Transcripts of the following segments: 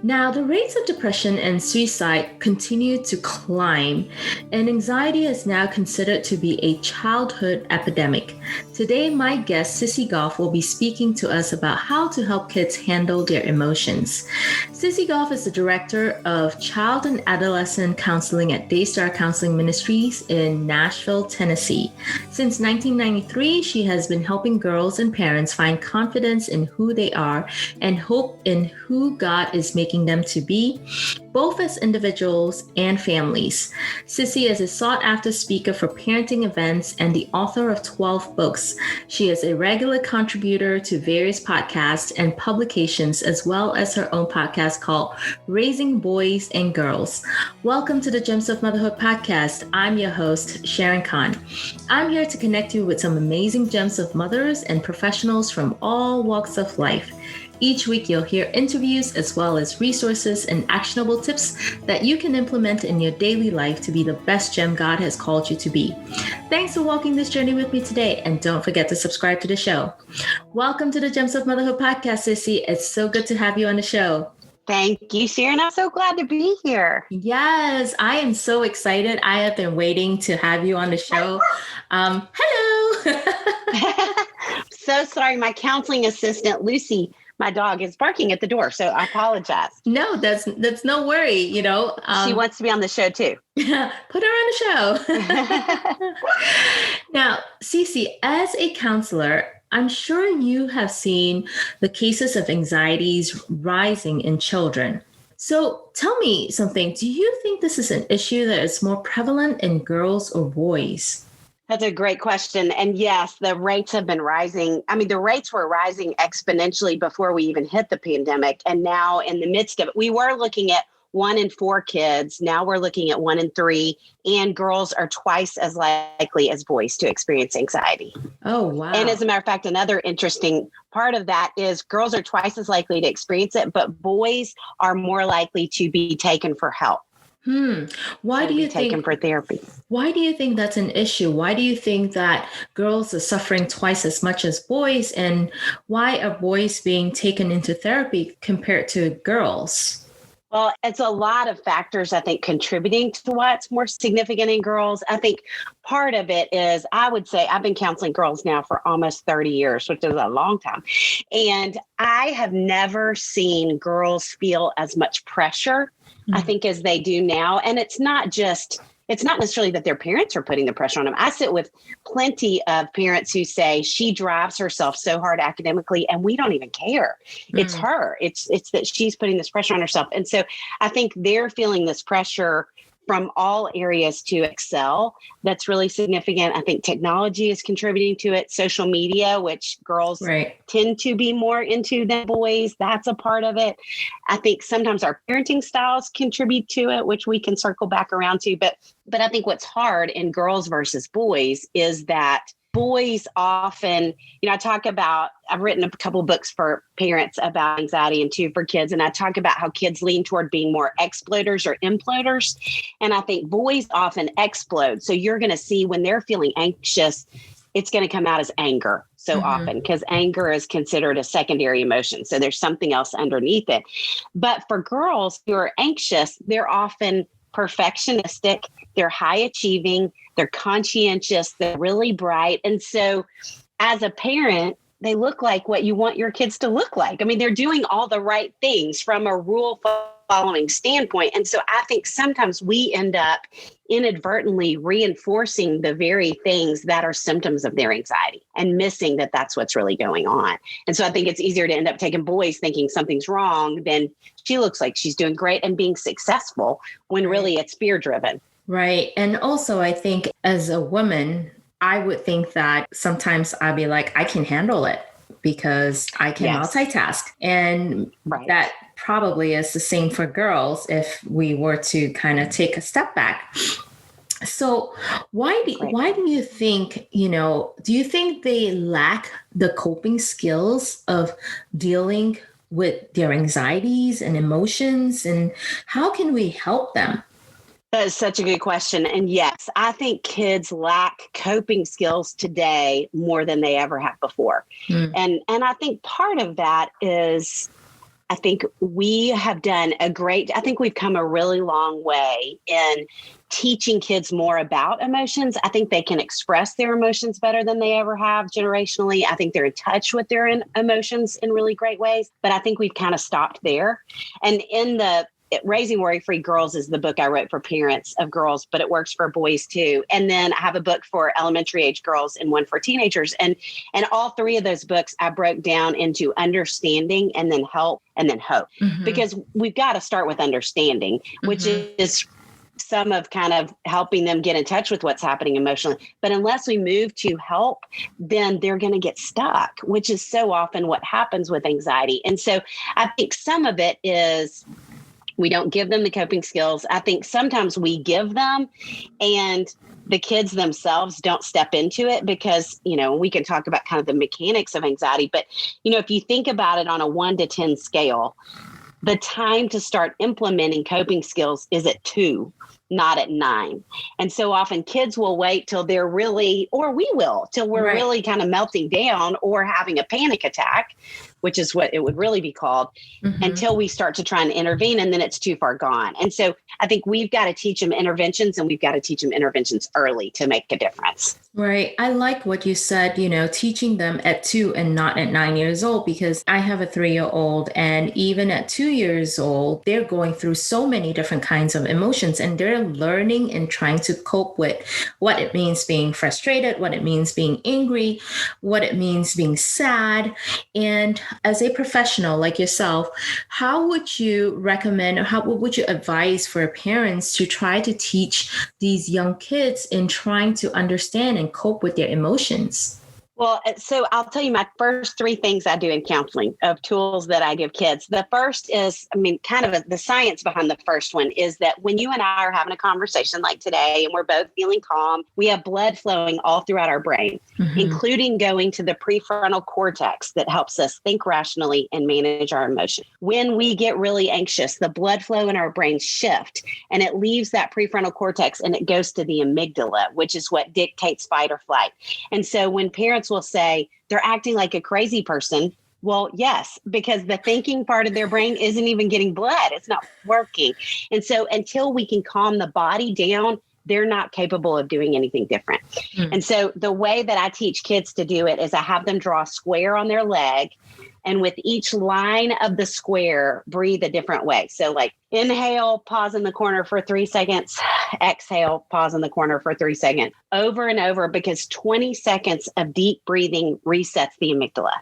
Now, the rates of depression and suicide continue to climb, and anxiety is now considered to be a childhood epidemic. Today, my guest, Sissy Goff, will be speaking to us about how to help kids handle their emotions. Sissy Goff is the director of Child and Adolescent Counseling at Daystar Counseling Ministries in Nashville, Tennessee. Since 1993, she has been helping girls and parents find confidence in who they are and hope in who God is making them to be, both as individuals and families. Sissy is a sought-after speaker for parenting events and the author of 12 books. She is a regular contributor to various podcasts and publications, as well as her own podcast called Raising Boys and Girls. Welcome to the Gems of Motherhood podcast. I'm your host, Sharon Khan. I'm here to connect you with some amazing gems of mothers and professionals from all walks of life. Each week, you'll hear interviews as well as resources and actionable tips that you can implement in your daily life to be the best gem God has called you to be. Thanks for walking this journey with me today, and don't forget to subscribe to the show. Welcome to the Gems of Motherhood podcast, Sissy. It's so good to have you on the show. Thank you, Sharon. I'm so glad to be here. Yes, I am so excited. I have been waiting to have you on the show. Hello. So sorry, my counseling assistant, Lucy, my dog, is barking at the door, so I apologize. No, that's no worry. You know, she wants to be on the show too. Put her on the show. Now, Sissy, as a counselor, I'm sure you have seen the cases of anxieties rising in children. So tell me something. Do you think this is an issue that is more prevalent in girls or boys? That's a great question. And yes, the rates have been rising. I mean, the rates were rising exponentially before we even hit the pandemic. And now in the midst of it, we were looking at 1 in 4 kids. Now we're looking at 1 in 3. And girls are twice as likely as boys to experience anxiety. Oh, wow. And as a matter of fact, another interesting part of that is girls are twice as likely to experience it, but boys are more likely to be taken for help. Why do you think taken for therapy? Why do you think that's an issue? Why do you think that girls are suffering twice as much as boys? And why are boys being taken into therapy compared to girls? Well, it's a lot of factors, I think, contributing to what's more significant in girls. I think part of it is, I would say, I've been counseling girls now for almost 30 years, which is a long time. And I have never seen girls feel as much pressure, I think, as they do now. And it's not necessarily that their parents are putting the pressure on them. I sit with plenty of parents who say she drives herself so hard academically and we don't even care. It's her. It's that she's putting this pressure on herself. And so I think they're feeling this pressure from all areas to excel. That's really significant. I think technology is contributing to it. Social media, which girls tend to be more into than boys, that's a part of it. I think sometimes our parenting styles contribute to it, which we can circle back around to. But I think what's hard in girls versus boys is that boys often, I've written a couple of books for parents about anxiety and 2 for kids. And I talk about how kids lean toward being more exploders or imploders. And I think boys often explode. So you're going to see when they're feeling anxious, it's going to come out as anger so often, because anger is considered a secondary emotion. So there's something else underneath it. But for girls who are anxious, they're often perfectionistic, they're high achieving, they're conscientious, they're really bright. And so as a parent, they look like what you want your kids to look like. I mean, they're doing all the right things from a rule following standpoint. And so I think sometimes we end up inadvertently reinforcing the very things that are symptoms of their anxiety and missing that that's what's really going on. And so I think it's easier to end up taking boys thinking something's wrong than she looks like she's doing great and being successful when really it's fear driven. Right. And also, I think as a woman, I would think that sometimes I'd be like, I can handle it because I can multitask. And that probably is the same for girls if we were to kind of take a step back. So why do you think, do you think they lack the coping skills of dealing with their anxieties and emotions? And how can we help them? That is such a good question. And yes, I think kids lack coping skills today more than they ever have before. And I think part of that is I think we have done I think we've come a really long way in teaching kids more about emotions. I think they can express their emotions better than they ever have generationally. I think they're in touch with their emotions in really great ways, but I think we've kind of stopped there. And in the Raising Worry-Free Girls is the book I wrote for parents of girls, but it works for boys too. And then I have a book for elementary age girls and one for teenagers. And all three of those books I broke down into understanding and then help and then hope, because we've got to start with understanding, which is some of kind of helping them get in touch with what's happening emotionally. But unless we move to help, then they're going to get stuck, which is so often what happens with anxiety. And so I think some of it is we don't give them the coping skills. I think sometimes we give them and the kids themselves don't step into it because, we can talk about kind of the mechanics of anxiety. But, if you think about it on a 1 to 10 scale, the time to start implementing coping skills is at 2, not at 9. And so often kids will wait till they're really, or we will, till we're really kind of melting down or having a panic attack, which is what it would really be called, until we start to try and intervene, and then it's too far gone. And so I think we've got to teach them interventions, and we've got to teach them interventions early to make a difference. Right. I like what you said, teaching them at 2 and not at 9 years old, because I have a 3-year-old, and even at 2 years old, they're going through so many different kinds of emotions, and they're learning and trying to cope with what it means being frustrated, what it means being angry, what it means being sad. And as a professional like yourself, how would you recommend, or what would you advise for parents to try to teach these young kids in trying to understand and cope with their emotions? Well, so I'll tell you my first 3 things I do in counseling of tools that I give kids. The first is, kind of the science behind the first one is that when you and I are having a conversation like today and we're both feeling calm, we have blood flowing all throughout our brain, including going to the prefrontal cortex that helps us think rationally and manage our emotions. When we get really anxious, the blood flow in our brain shifts and it leaves that prefrontal cortex and it goes to the amygdala, which is what dictates fight or flight. And so when parents will say they're acting like a crazy person, well, yes, because the thinking part of their brain isn't even getting blood. It's not working. And so until we can calm the body down, they're not capable of doing anything different. And so the way that I teach kids to do it is I have them draw a square on their leg. And with each line of the square, breathe a different way. So like inhale, pause in the corner for 3 seconds, exhale, pause in the corner for 3 seconds, over and over, because 20 seconds of deep breathing resets the amygdala.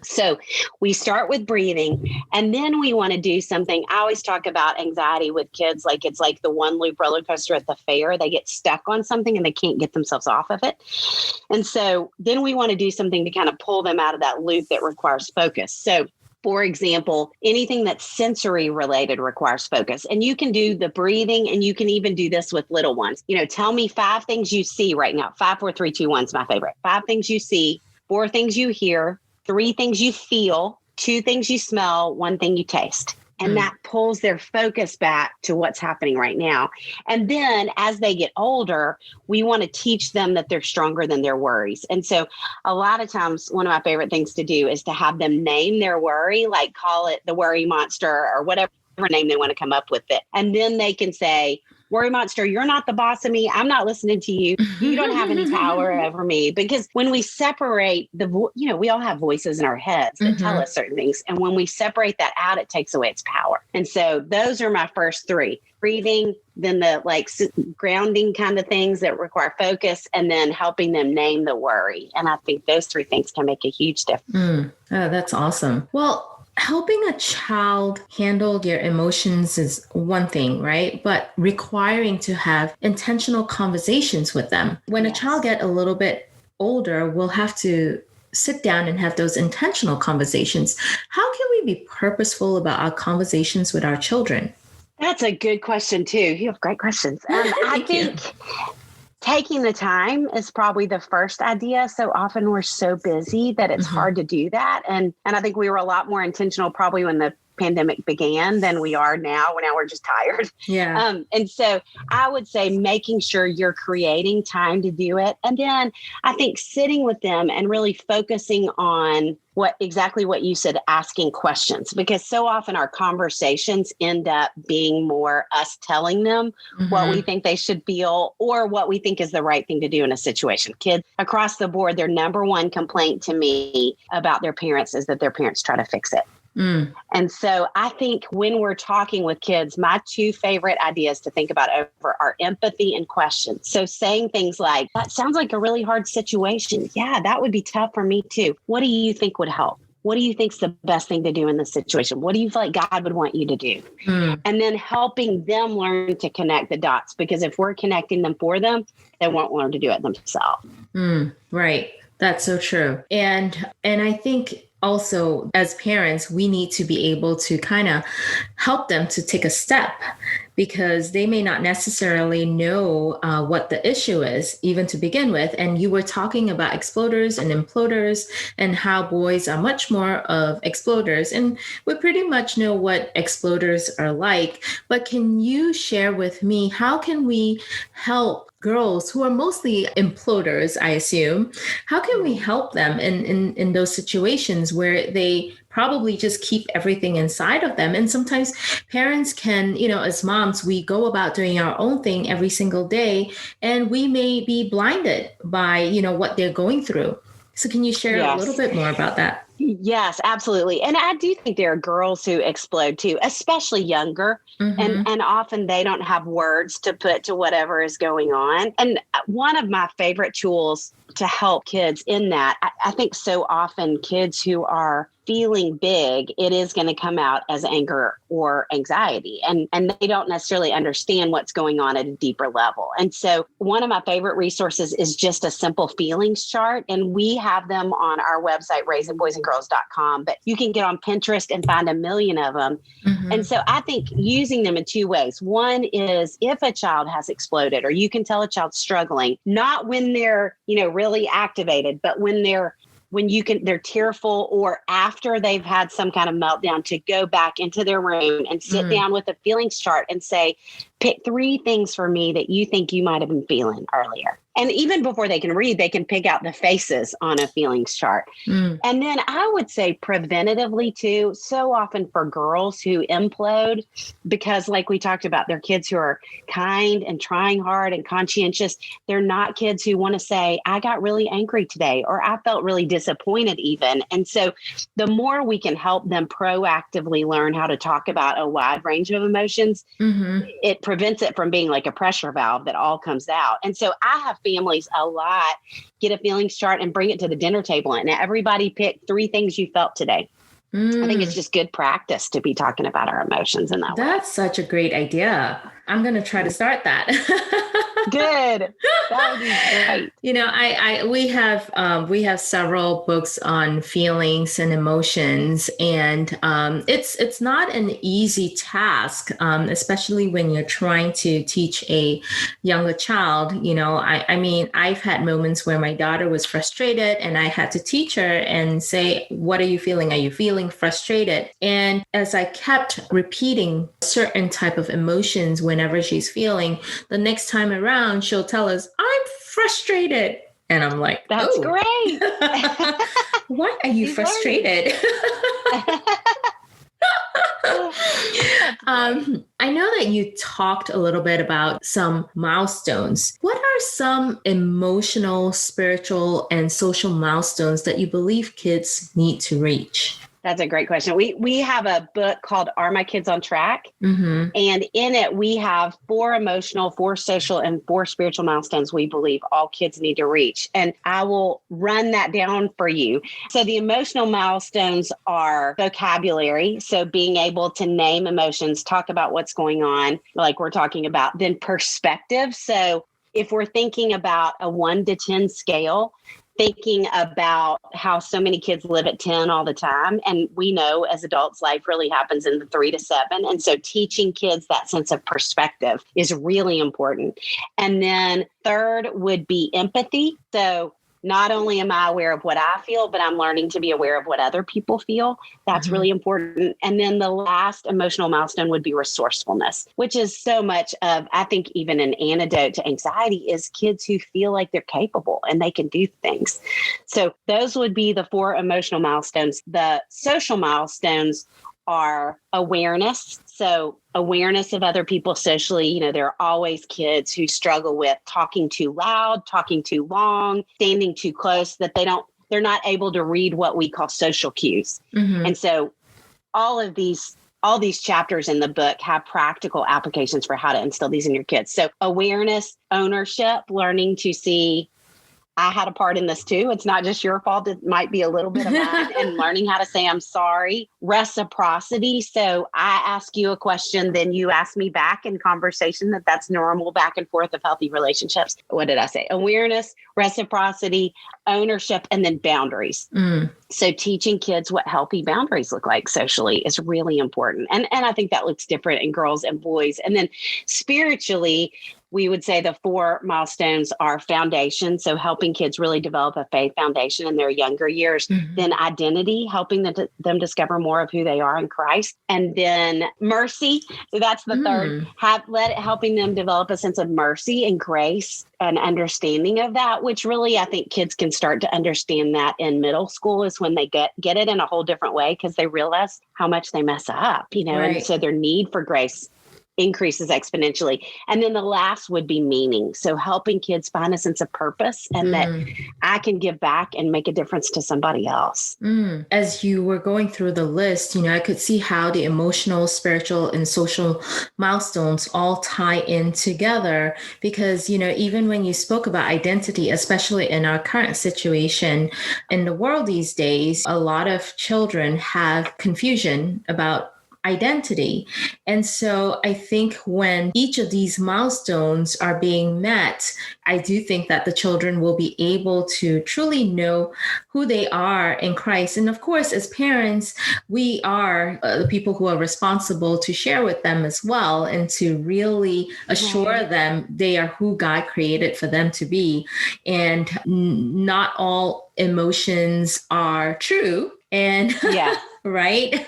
So we start with breathing, and then we want to do something. I always talk about anxiety with kids like it's like the one loop roller coaster at the fair. They get stuck on something and they can't get themselves off of it. And so then we want to do something to kind of pull them out of that loop that requires focus. So for example, anything that's sensory related requires focus. And you can do the breathing, and you can even do this with little ones. Tell me 5 things you see right now. 5, 4, 3, 2, 1 is my favorite. 5 things you see, 4 things you hear, 3 things you feel, 2 things you smell, 1 thing you taste. And that pulls their focus back to what's happening right now. And then as they get older, we want to teach them that they're stronger than their worries. And so a lot of times, one of my favorite things to do is to have them name their worry, like call it the worry monster or whatever name they want to come up with it. And then they can say, worry monster, you're not the boss of me. I'm not listening to you. You don't have any power over me. Because when we separate we all have voices in our heads that tell us certain things. And when we separate that out, it takes away its power. And so those are my first 3: breathing, then the grounding kind of things that require focus, and then helping them name the worry. And I think those 3 things can make a huge difference. Oh, that's awesome. Well, helping a child handle their emotions is one thing, right? But requiring to have intentional conversations with them. When a child gets a little bit older, we'll have to sit down and have those intentional conversations. How can we be purposeful about our conversations with our children? That's a good question, too. You have great questions. I think taking the time is probably the first idea. So often we're so busy that it's hard to do that. And I think we were a lot more intentional probably when the pandemic began than we are now. Now we're just tired. Yeah. And so I would say making sure you're creating time to do it. And then I think sitting with them and really focusing on exactly what you said, asking questions, because so often our conversations end up being more us telling them what we think they should feel or what we think is the right thing to do in a situation. Kids across the board, their number one complaint to me about their parents is that their parents try to fix it. And so I think when we're talking with kids, my two favorite ideas to think about over are empathy and questions. So saying things like, that sounds like a really hard situation. Yeah, that would be tough for me too. What do you think would help? What do you think is the best thing to do in this situation? What do you feel like God would want you to do? And then helping them learn to connect the dots, because if we're connecting them for them, they won't learn to do it themselves. Right. That's so true. And I think also as parents, we need to be able to kind of help them to take a step, because they may not necessarily know what the issue is even to begin with. And you were talking about exploders and imploders and how boys are much more of exploders. And we pretty much know what exploders are like. But can you share with me, how can we help girls who are mostly imploders, I assume? How can we help them in those situations where they probably just keep everything inside of them? And sometimes parents can, as moms, we go about doing our own thing every single day, and we may be blinded by, what they're going through. So can you share a little bit more about that? Yes, absolutely. And I do think there are girls who explode too, especially younger. And often they don't have words to put to whatever is going on. And one of my favorite tools to help kids in that, I think so often kids who are feeling big, it is going to come out as anger or anxiety. And they don't necessarily understand what's going on at a deeper level. And so one of my favorite resources is just a simple feelings chart. And we have them on our website, raisingboysandgirls.com, but you can get on Pinterest and find a million of them. And so I think using them in two ways. One is if a child has exploded, or you can tell a child's struggling, not when they're, really activated, but when they're tearful, or after they've had some kind of meltdown, to go back into their room and sit down with a feelings chart and say, pick 3 things for me that you think you might have been feeling earlier. And even before they can read, they can pick out the faces on a feelings chart. And then I would say preventatively too, so often for girls who implode, because like we talked about, they're kids who are kind and trying hard and conscientious. They're not kids who want to say, I got really angry today, or I felt really disappointed even. And so the more we can help them proactively learn how to talk about a wide range of emotions, it prevents it from being like a pressure valve that all comes out. And so I have families a lot get a feelings chart and bring it to the dinner table, and everybody pick 3 things you felt today. I think it's just good practice to be talking about our emotions in that way. That's such a great idea. I'm going to try to start that. Good. That would be great. We have several books on feelings and emotions, and it's not an easy task, especially when you're trying to teach a younger child. I've had moments where my daughter was frustrated, and I had to teach her and say, "What are you feeling? Are you feeling frustrated?" And as I kept repeating certain type of emotions whenever she's feeling, the next time around, she'll tell us, "I'm frustrated." And I'm like, that's great. Why are you frustrated? I know that you talked a little bit about some milestones. What are some emotional, spiritual, and social milestones that you believe kids need to reach? That's a great question. We have a book called Are My Kids on Track? And in it, we have 4 emotional, 4 social, and 4 spiritual milestones we believe all kids need to reach. And I will run that down for you. So the emotional milestones are vocabulary. So being able to name emotions, talk about what's going on, like we're talking about. Then perspective. So if we're thinking about a 1 to 10 scale, thinking about how so many kids live at 10 all the time. And we know as adults, life really happens in the 3 to 7. And so teaching kids that sense of perspective is really important. And then third would be empathy. So not only am I aware of what I feel, but I'm learning to be aware of what other people feel. That's really important. And then the last emotional milestone would be resourcefulness, which is so much of, I think, even an antidote to anxiety is kids who feel like they're capable and they can do things. So those would be the 4 emotional milestones. The social milestones are awareness. So awareness of other people socially. There are always kids who struggle with talking too loud, talking too long, standing too close, that they're not able to read what we call social cues. And so all these chapters in the book have practical applications for how to instill these in your kids. So awareness, ownership, learning to see, I had a part in this too. It's not just your fault. It might be a little bit of mine. And learning how to say, I'm sorry. Reciprocity. So I ask you a question, then you ask me back in conversation. That's normal back and forth of healthy relationships. What did I say? Awareness, reciprocity, ownership, and then boundaries. So teaching kids what healthy boundaries look like socially is really important. And I think that looks different in girls and boys. And then spiritually, we would say the 4 milestones are foundation. So helping kids really develop a faith foundation in their younger years. Then identity, helping them discover more of who they are in Christ. And then mercy. So that's the third. Helping them develop a sense of mercy and grace and understanding of that, which really I think kids can start to understand that in middle school is when they get it in a whole different way because they realize how much they mess up, right. And so their need for grace increases exponentially. And then the last would be meaning. So helping kids find a sense of purpose and that I can give back and make a difference to somebody else. As you were going through the list, I could see how the emotional, spiritual, and social milestones all tie in together because, even when you spoke about identity, especially in our current situation in the world these days, a lot of children have confusion about identity. And so I think when each of these milestones are being met, I do think that the children will be able to truly know who they are in Christ. And of course, as parents, we are the people who are responsible to share with them as well and to really assure them they are who God created for them to be. And not all emotions are true. And right?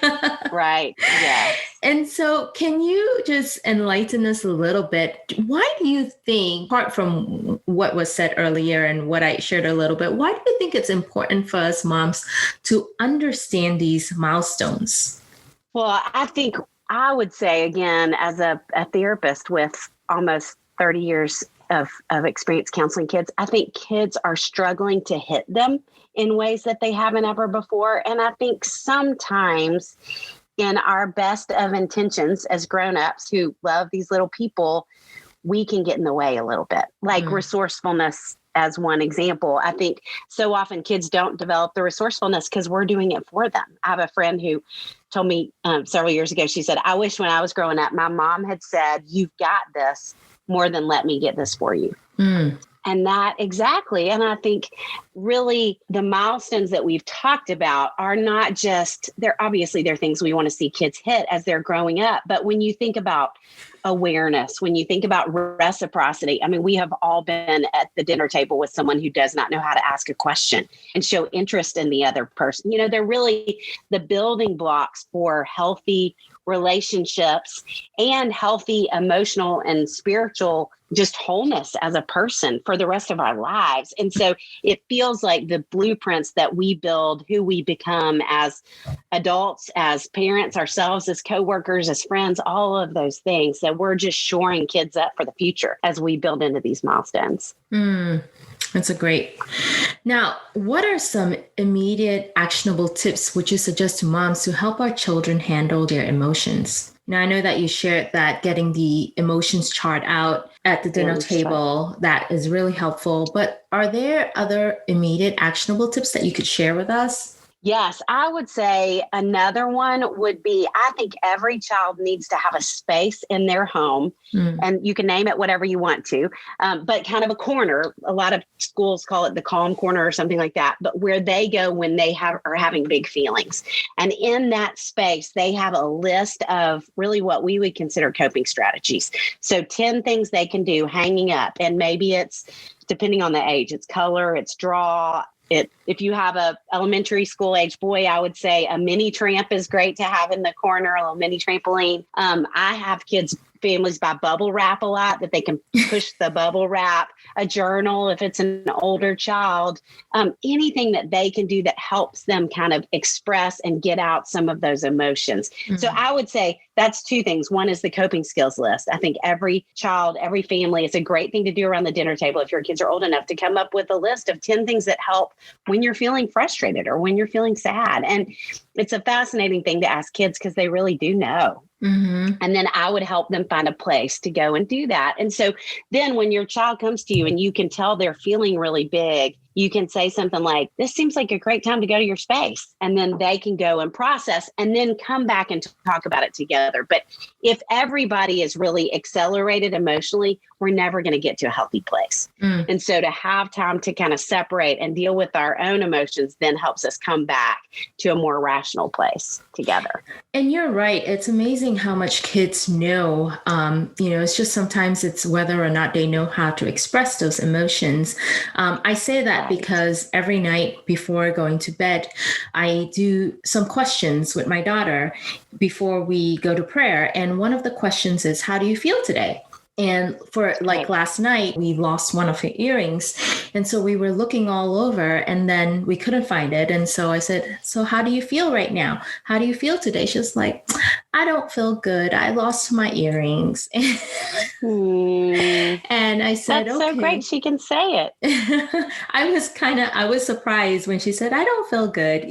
Right. Yeah. And so can you just enlighten us a little bit? Why do you think, apart from what was said earlier and what I shared a little bit, why do you think it's important for us moms to understand these milestones? Well, I think I would say, again, as a therapist with almost 30 years of experience counseling kids, I think kids are struggling to hit them in ways that they haven't ever before. And I think sometimes in our best of intentions as grownups who love these little people, we can get in the way a little bit, like resourcefulness as one example. I think so often kids don't develop the resourcefulness because we're doing it for them. I have a friend who told me several years ago, she said, I wish when I was growing up, my mom had said, you've got this more than let me get this for you. And that exactly. And I think really the milestones that we've talked about are not just, they're things we want to see kids hit as they're growing up. But when you think about awareness, when you think about reciprocity, I mean, we have all been at the dinner table with someone who does not know how to ask a question and show interest in the other person. They're really the building blocks for healthy relationships and healthy emotional and spiritual just wholeness as a person for the rest of our lives. And so it feels like the blueprints that we build who we become as adults, as parents, ourselves, as coworkers, as friends, all of those things that we're just shoring kids up for the future as we build into these milestones. That's a great. Now, what are some immediate actionable tips would you suggest to moms to help our children handle their emotions? Now, I know that you shared that getting the emotions chart out at the dinner table, that is really helpful. But are there other immediate actionable tips that you could share with us? Yes, I would say another one would be, I think every child needs to have a space in their home, and you can name it whatever you want to, but kind of a corner. A lot of schools call it the calm corner or something like that, but where they go when they are having big feelings. And in that space, they have a list of really what we would consider coping strategies. So 10 things they can do hanging up, and maybe it's depending on the age. It's color, it's draw. If you have a elementary school age boy, I would say a mini tramp is great to have in the corner, a little mini trampoline. I have families buy bubble wrap a lot, that they can push the bubble wrap, a journal if it's an older child, anything that they can do that helps them kind of express and get out some of those emotions. Mm-hmm. So I would say that's two things. One is the coping skills list. I think every child, every family, it's a great thing to do around the dinner table if your kids are old enough to come up with a list of 10 things that help when you're feeling frustrated or when you're feeling sad. And it's a fascinating thing to ask kids because they really do know. Mm-hmm. And then I would help them find a place to go and do that. And so then when your child comes to you and you can tell they're feeling really big, you can say something like, this seems like a great time to go to your space. And then they can go and process and then come back and talk about it together. But if everybody is really accelerated emotionally, we're never going to get to a healthy place. Mm. And so to have time to kind of separate and deal with our own emotions then helps us come back to a more rational place together. And you're right. It's amazing how much kids know. It's just sometimes it's whether or not they know how to express those emotions. I say that because every night before going to bed, I do some questions with my daughter before we go to prayer. And one of the questions is, how do you feel today? And for last night, we lost one of her earrings. And so we were looking all over and then we couldn't find it. And so I said, so how do you feel right now? How do you feel today? She was like, I don't feel good. I lost my earrings. And I said, that's okay. So great. She can say it. I was surprised when she said, I don't feel good,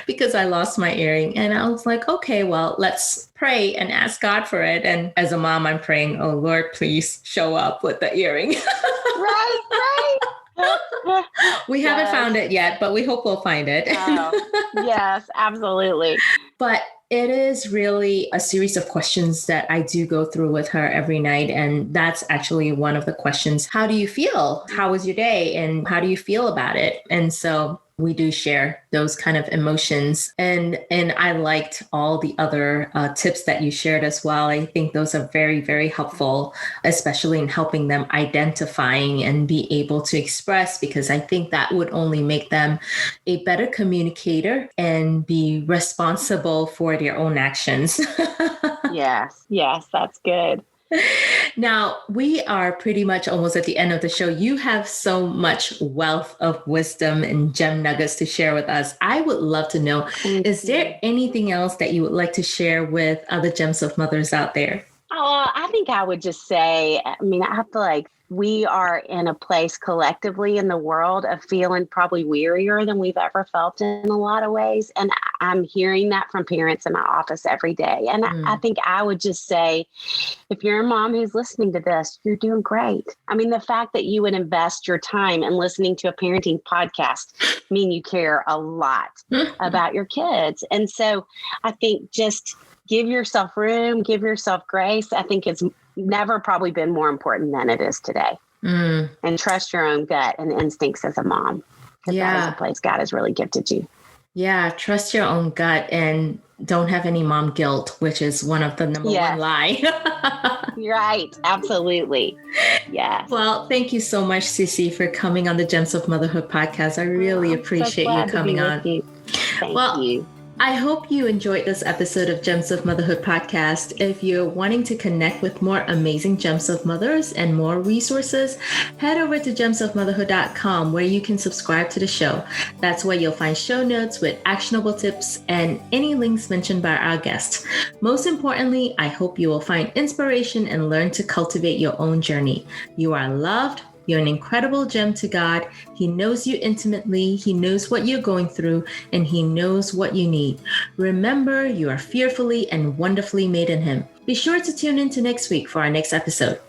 because I lost my earring. And I was like, okay, well, let's pray and ask God for it. And as a mom, I'm praying, oh Lord, please show up with the earring. Right. We haven't found it yet, but we hope we'll find it. Yes, absolutely. But it is really a series of questions that I do go through with her every night. And that's actually one of the questions. How do you feel? How was your day? And how do you feel about it? And so we do share those kind of emotions. And I liked all the other tips that you shared as well. I think those are very, very helpful, especially in helping them identifying and be able to express, because I think that would only make them a better communicator and be responsible for their own actions. Yes, that's good. Now, we are pretty much almost at the end of the show. You have so much wealth of wisdom and gem nuggets to share with us. I would love to know, is there anything else that you would like to share with other Gems of Mothers out there? I think I would just say, I feel like we are in a place collectively in the world of feeling probably wearier than we've ever felt in a lot of ways. And I'm hearing that from parents in my office every day. And I think I would just say, if you're a mom who's listening to this, you're doing great. The fact that you would invest your time in listening to a parenting podcast mean you care a lot about your kids. And so I think just give yourself room, give yourself grace. I think it's never probably been more important than it is today. And trust your own gut and instincts as a mom. That is a place God has really gifted you. Yeah. Trust your own gut and don't have any mom guilt, which is one of the number one lie. Right. Absolutely. Yeah. Well, thank you so much, Sissy, for coming on the Gems of Motherhood podcast. I really appreciate you coming on. Thank you. I hope you enjoyed this episode of Gems of Motherhood podcast. If you're wanting to connect with more amazing Gems of Mothers and more resources, head over to gemsofmotherhood.com where you can subscribe to the show. That's where you'll find show notes with actionable tips and any links mentioned by our guests. Most importantly, I hope you will find inspiration and learn to cultivate your own journey. You are loved. You're an incredible gem to God. He knows you intimately. He knows what you're going through, and He knows what you need. Remember, you are fearfully and wonderfully made in Him. Be sure to tune in to next week for our next episode.